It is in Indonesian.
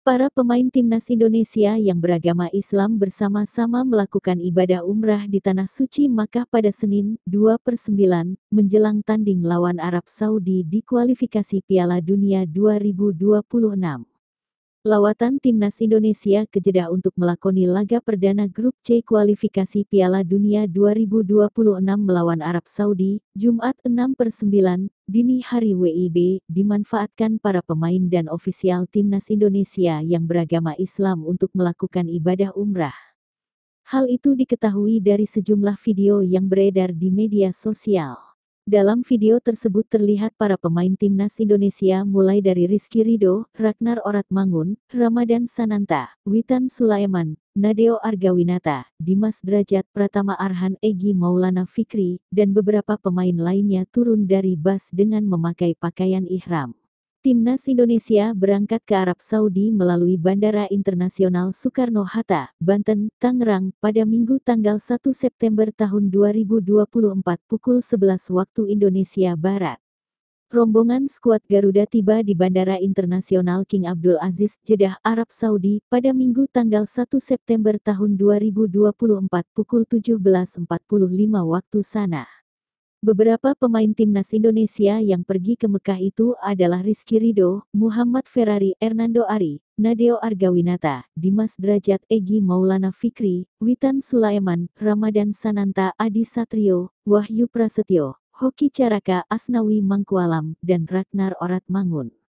Para pemain timnas Indonesia yang beragama Islam bersama-sama melakukan ibadah umrah di Tanah Suci Makkah pada Senin, 2/9, menjelang tanding lawan Arab Saudi di kualifikasi Piala Dunia 2026. Lawatan timnas Indonesia ke Jeddah untuk melakoni laga perdana grup C kualifikasi Piala Dunia 2026 melawan Arab Saudi, Jumat 6/9, dini hari WIB, dimanfaatkan para pemain dan ofisial timnas Indonesia yang beragama Islam untuk melakukan ibadah umrah. Hal itu diketahui dari sejumlah video yang beredar di media sosial. Dalam video tersebut terlihat para pemain timnas Indonesia mulai dari Rizky Ridho, Ragnar Oratmangun, Ramadan Sananta, Witan Sulaiman, Nadeo Argawinata, Dimas Drajat Pratama Arhan Egy Maulana Fikri, dan beberapa pemain lainnya turun dari bus dengan memakai pakaian ihram. Timnas Indonesia berangkat ke Arab Saudi melalui Bandara Internasional Soekarno-Hatta, Banten, Tangerang, pada Minggu tanggal 1 September tahun 2024 pukul 11 waktu Indonesia Barat. Rombongan skuad Garuda tiba di Bandara Internasional King Abdul Aziz, Jeddah, Arab Saudi, pada Minggu tanggal 1 September tahun 2024 pukul 17.45 waktu sana. Beberapa pemain timnas Indonesia yang pergi ke Mekah itu adalah Rizky Ridho, Muhammad Ferrari, Hernando Ari, Nadeo Argawinata, Dimas Drajat, Egy Maulana Fikri, Witan Sulaiman, Ramadan Sananta, Adi Satrio, Wahyu Prasetyo, Hoki Caraka, Asnawi Mangkualam, dan Ragnar Oratmangun.